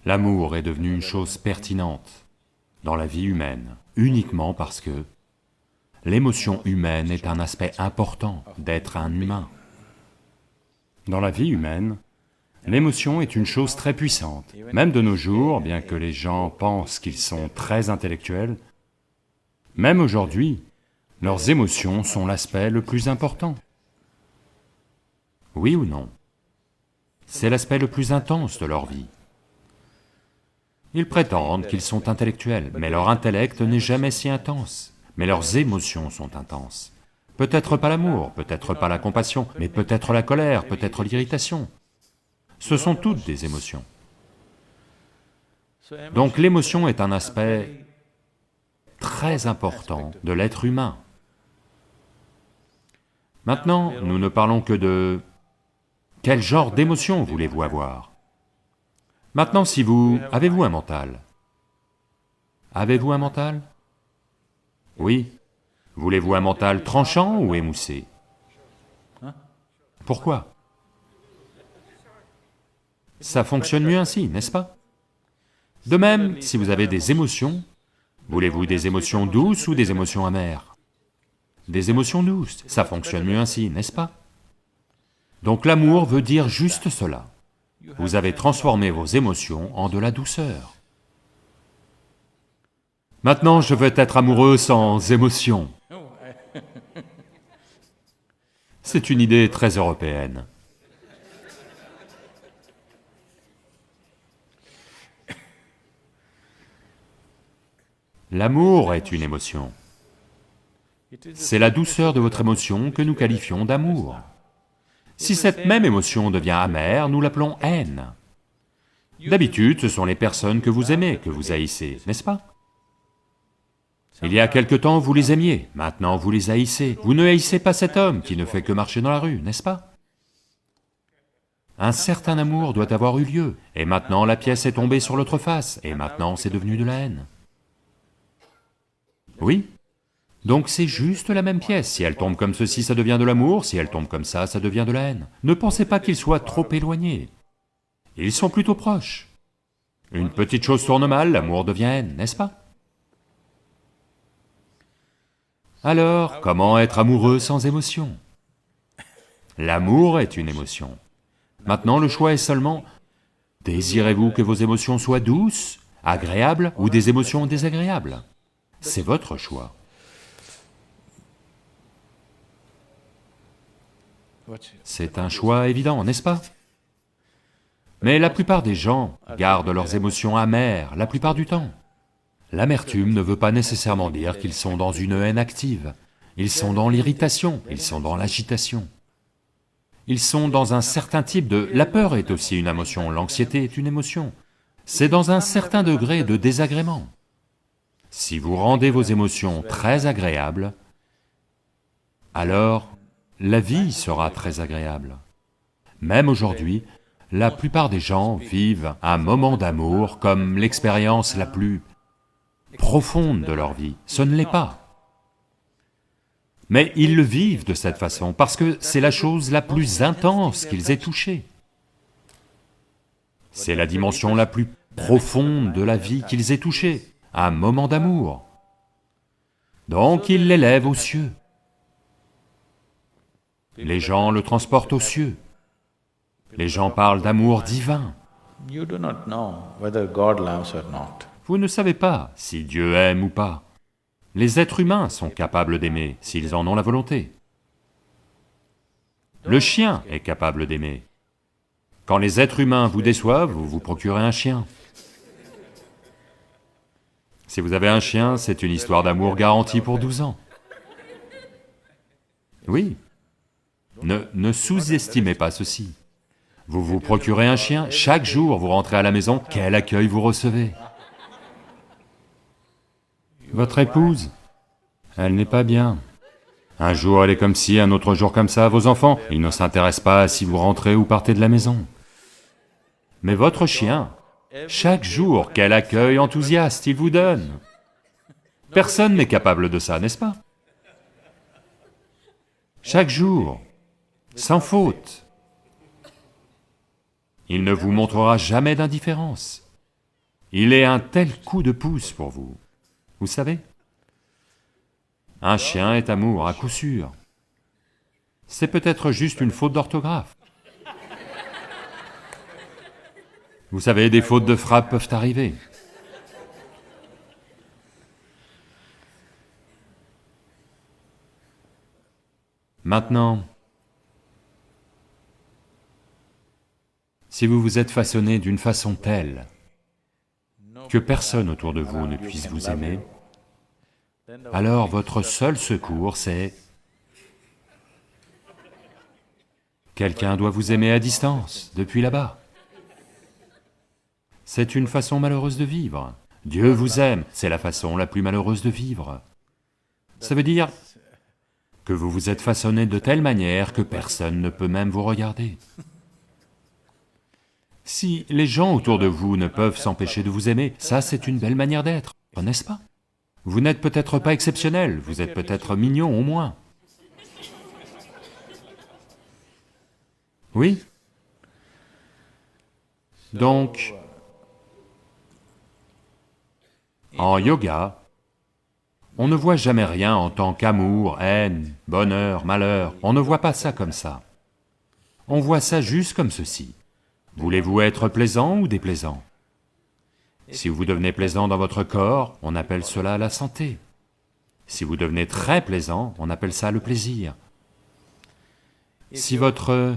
L'amour est devenu une chose pertinente dans la vie humaine, uniquement parce que l'émotion humaine est un aspect important d'être un humain. Dans la vie humaine, l'émotion est une chose très puissante. Même de nos jours, bien que les gens pensent qu'ils sont très intellectuels, même aujourd'hui, leurs émotions sont l'aspect le plus important. Oui ou non? C'est l'aspect le plus intense de leur vie. Ils prétendent qu'ils sont intellectuels, mais leur intellect n'est jamais si intense, mais leurs émotions sont intenses. Peut-être pas l'amour, peut-être pas la compassion, mais peut-être la colère, peut-être l'irritation. Ce sont toutes des émotions. Donc l'émotion est un aspect très important de l'être humain. Maintenant, nous ne parlons que de... Quel genre d'émotion voulez-vous avoir? Maintenant, si vous... Avez-vous un mental? Avez-vous un mental? Oui. Voulez-vous un mental tranchant ou émoussé? Pourquoi? Ça fonctionne mieux ainsi, n'est-ce pas? De même, si vous avez des émotions, voulez-vous des émotions douces ou des émotions amères? Des émotions douces, ça fonctionne mieux ainsi, n'est-ce pas? Donc l'amour veut dire juste cela. Vous avez transformé vos émotions en de la douceur. Maintenant, je veux être amoureux sans émotion. C'est une idée très européenne. L'amour est une émotion. C'est la douceur de votre émotion que nous qualifions d'amour. Si cette même émotion devient amère, nous l'appelons haine. D'habitude, ce sont les personnes que vous aimez que vous haïssez, n'est-ce pas? Il y a quelque temps, vous les aimiez, maintenant vous les haïssez. Vous ne haïssez pas cet homme qui ne fait que marcher dans la rue, n'est-ce pas? Un certain amour doit avoir eu lieu, et maintenant la pièce est tombée sur l'autre face, et maintenant c'est devenu de la haine. Oui? Donc c'est juste la même pièce, si elle tombe comme ceci, ça devient de l'amour, si elle tombe comme ça devient de la haine. Ne pensez pas qu'ils soient trop éloignés. Ils sont plutôt proches. Une petite chose tourne mal, l'amour devient haine, n'est-ce pas? Alors, comment être amoureux sans émotion? L'amour est une émotion. Maintenant, le choix est seulement, désirez-vous que vos émotions soient douces, agréables ou des émotions désagréables? C'est votre choix. C'est un choix évident, n'est-ce pas? Mais la plupart des gens gardent leurs émotions amères la plupart du temps. L'amertume ne veut pas nécessairement dire qu'ils sont dans une haine active. Ils sont dans l'irritation, ils sont dans l'agitation. Ils sont dans un certain type de... La peur est aussi une émotion, l'anxiété est une émotion. C'est dans un certain degré de désagrément. Si vous rendez vos émotions très agréables, alors la vie sera très agréable. Même aujourd'hui, la plupart des gens vivent un moment d'amour comme l'expérience la plus profonde de leur vie. Ce ne l'est pas. Mais ils le vivent de cette façon parce que c'est la chose la plus intense qu'ils aient touchée. C'est la dimension la plus profonde de la vie qu'ils aient touchée, un moment d'amour. Donc ils l'élèvent aux cieux. Les gens le transportent aux cieux. Les gens parlent d'amour divin. Vous ne savez pas si Dieu aime ou pas. Les êtres humains sont capables d'aimer, s'ils en ont la volonté. Le chien est capable d'aimer. Quand les êtres humains vous déçoivent, vous vous procurez un chien. Si vous avez un chien, c'est une histoire d'amour garantie pour 12 ans. Oui. Ne sous-estimez pas ceci. Vous vous procurez un chien, chaque jour vous rentrez à la maison, quel accueil vous recevez. Votre épouse, elle n'est pas bien. Un jour elle est comme ci, un autre jour comme ça, vos enfants, ils ne s'intéressent pas à si vous rentrez ou partez de la maison. Mais votre chien, chaque jour, quel accueil enthousiaste il vous donne. Personne n'est capable de ça, n'est-ce pas? Chaque jour, sans faute. Il ne vous montrera jamais d'indifférence. il est un tel coup de pouce pour vous. Vous savez, un chien est amour à coup sûr. C'est peut-être juste une faute d'orthographe. Vous savez, des fautes de frappe peuvent arriver. Maintenant, si vous vous êtes façonné d'une façon telle que personne autour de vous ne puisse vous aimer, alors votre seul secours c'est... Quelqu'un doit vous aimer à distance, depuis là-bas. C'est une façon malheureuse de vivre. Dieu vous aime, c'est la façon la plus malheureuse de vivre. Ça veut dire que vous vous êtes façonné de telle manière que personne ne peut même vous regarder. Si les gens autour de vous ne peuvent s'empêcher de vous aimer, ça c'est une belle manière d'être, n'est-ce pas? Vous n'êtes peut-être pas exceptionnel, vous êtes peut-être mignon au moins. Oui? Donc, en yoga, on ne voit jamais rien en tant qu'amour, haine, bonheur, malheur, on ne voit pas ça comme ça. On voit ça juste comme ceci. Voulez-vous être plaisant ou déplaisant? Si vous devenez plaisant dans votre corps, on appelle cela la santé. Si vous devenez très plaisant, on appelle ça le plaisir. Si votre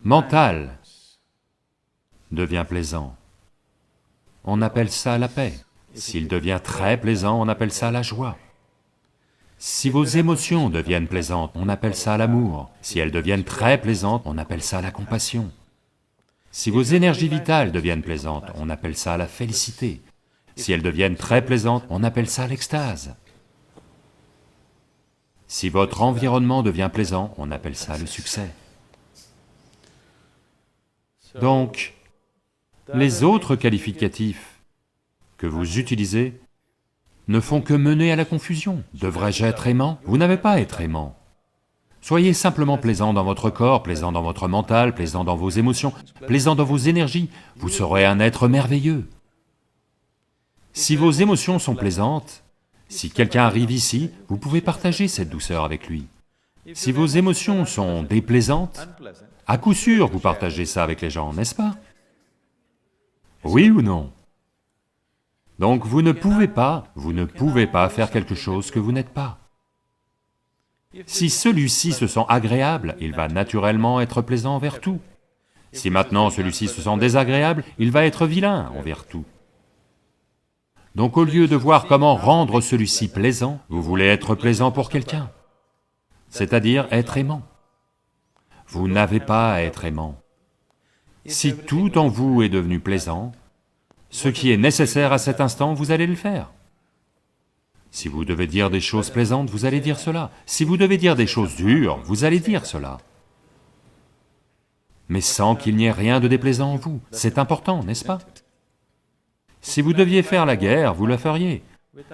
mental devient plaisant, on appelle ça la paix. S'il devient très plaisant, on appelle ça la joie. Si vos émotions deviennent plaisantes, on appelle ça l'amour. Si elles deviennent très plaisantes, on appelle ça la compassion. Si vos énergies vitales deviennent plaisantes, on appelle ça la félicité. Si elles deviennent très plaisantes, on appelle ça l'extase. Si votre environnement devient plaisant, on appelle ça le succès. Donc, les autres qualificatifs que vous utilisez ne font que mener à la confusion. Devrais-je être aimant? Vous n'avez pas à être aimant. Soyez simplement plaisant dans votre corps, plaisant dans votre mental, plaisant dans vos émotions, plaisant dans vos énergies, vous serez un être merveilleux. Si vos émotions sont plaisantes, si quelqu'un arrive ici, vous pouvez partager cette douceur avec lui. Si vos émotions sont déplaisantes, à coup sûr vous partagez ça avec les gens, n'est-ce pas? Oui ou non? Donc vous ne pouvez pas faire quelque chose que vous n'êtes pas. Si celui-ci se sent agréable, il va naturellement être plaisant envers tout. Si maintenant celui-ci se sent désagréable, il va être vilain envers tout. Donc au lieu de voir comment rendre celui-ci plaisant, vous voulez être plaisant pour quelqu'un, c'est-à-dire être aimant. Vous n'avez pas à être aimant. Si tout en vous est devenu plaisant, ce qui est nécessaire à cet instant, vous allez le faire. Si vous devez dire des choses plaisantes, vous allez dire cela. Si vous devez dire des choses dures, vous allez dire cela. Mais sans qu'il n'y ait rien de déplaisant en vous, c'est important, n'est-ce pas? Si vous deviez faire la guerre, vous la feriez,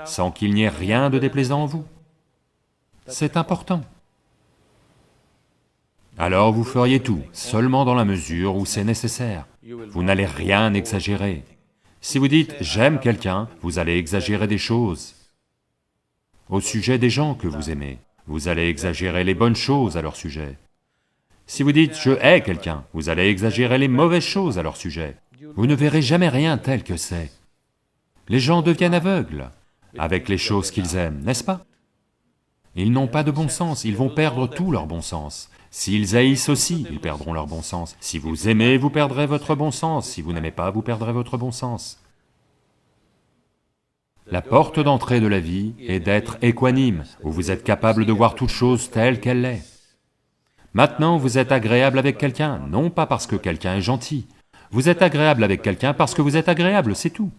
sans qu'il n'y ait rien de déplaisant en vous. C'est important. Alors vous feriez tout, seulement dans la mesure où c'est nécessaire. Vous n'allez rien exagérer. Si vous dites « j'aime quelqu'un », vous allez exagérer des choses. Au sujet des gens que vous aimez, vous allez exagérer les bonnes choses à leur sujet. Si vous dites « je hais quelqu'un », vous allez exagérer les mauvaises choses à leur sujet. Vous ne verrez jamais rien tel que c'est. Les gens deviennent aveugles avec les choses qu'ils aiment, n'est-ce pas? Ils n'ont pas de bon sens, ils vont perdre tout leur bon sens. S'ils haïssent aussi, ils perdront leur bon sens. Si vous aimez, vous perdrez votre bon sens. Si vous n'aimez pas, vous perdrez votre bon sens. La porte d'entrée de la vie est d'être équanime, où vous êtes capable de voir toute chose telle qu'elle est. Maintenant, vous êtes agréable avec quelqu'un, non pas parce que quelqu'un est gentil. Vous êtes agréable avec quelqu'un parce que vous êtes agréable, c'est tout.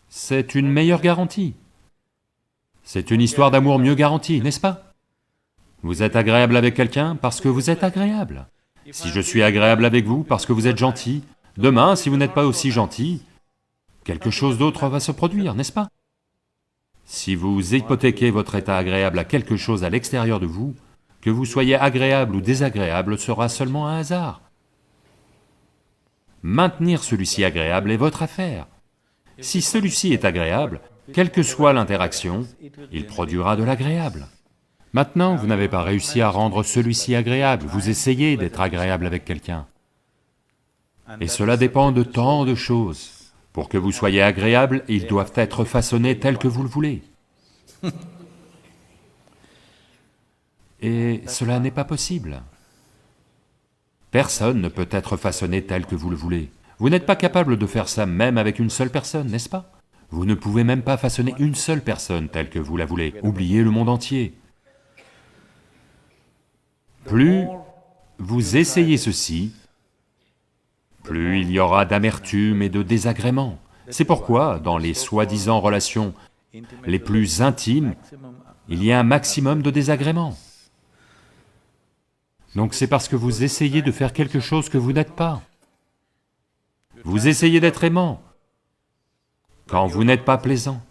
C'est une meilleure garantie. C'est une histoire d'amour mieux garantie, n'est-ce pas? Vous êtes agréable avec quelqu'un parce que vous êtes agréable. Si je suis agréable avec vous parce que vous êtes gentil, demain, si vous n'êtes pas aussi gentil, quelque chose d'autre va se produire, n'est-ce pas? Si vous hypothéquez votre état agréable à quelque chose à l'extérieur de vous, que vous soyez agréable ou désagréable sera seulement un hasard. Maintenir celui-ci agréable est votre affaire. Si celui-ci est agréable, quelle que soit l'interaction, il produira de l'agréable. Maintenant, vous n'avez pas réussi à rendre celui-ci agréable, vous essayez d'être agréable avec quelqu'un. Et cela dépend de tant de choses. Pour que vous soyez agréable, ils doivent être façonnés tels que vous le voulez. Et cela n'est pas possible. Personne ne peut être façonné tel que vous le voulez. Vous n'êtes pas capable de faire ça même avec une seule personne, n'est-ce pas? Vous ne pouvez même pas façonner une seule personne telle que vous la voulez. Oubliez le monde entier. Plus vous essayez ceci, plus il y aura d'amertume et de désagrément. C'est pourquoi, dans les soi-disant relations les plus intimes, il y a un maximum de désagréments. Donc c'est parce que vous essayez de faire quelque chose que vous n'êtes pas. Vous essayez d'être aimant, quand vous n'êtes pas plaisant.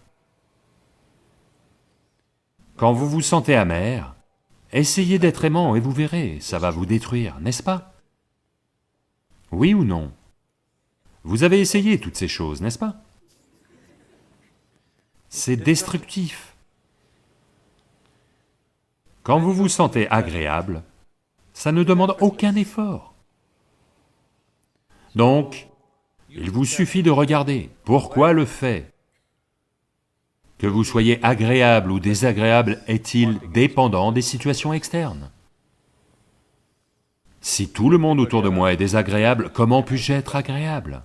Quand vous vous sentez amer, essayez d'être aimant et vous verrez, ça va vous détruire, n'est-ce pas? Oui ou non? Vous avez essayé toutes ces choses, n'est-ce pas? C'est destructif. Quand vous vous sentez agréable, ça ne demande aucun effort. Donc, il vous suffit de regarder. Pourquoi le fait que vous soyez agréable ou désagréable est-il dépendant des situations externes? Si tout le monde autour de moi est désagréable, comment puis-je être agréable?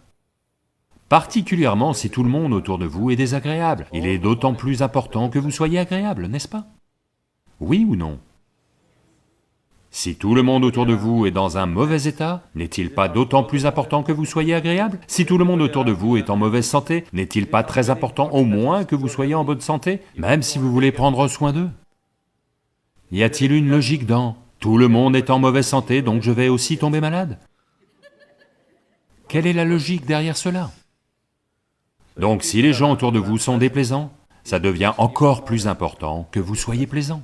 Particulièrement si tout le monde autour de vous est désagréable, il est d'autant plus important que vous soyez agréable, n'est-ce pas? Oui ou non? Si tout le monde autour de vous est dans un mauvais état, n'est-il pas d'autant plus important que vous soyez agréable? Si tout le monde autour de vous est en mauvaise santé, n'est-il pas très important au moins que vous soyez en bonne santé, même si vous voulez prendre soin d'eux? Y a-t-il une logique dans « tout le monde est en mauvaise santé, donc je vais aussi tomber malade » ? Quelle est la logique derrière cela? Donc si les gens autour de vous sont déplaisants, ça devient encore plus important que vous soyez plaisant.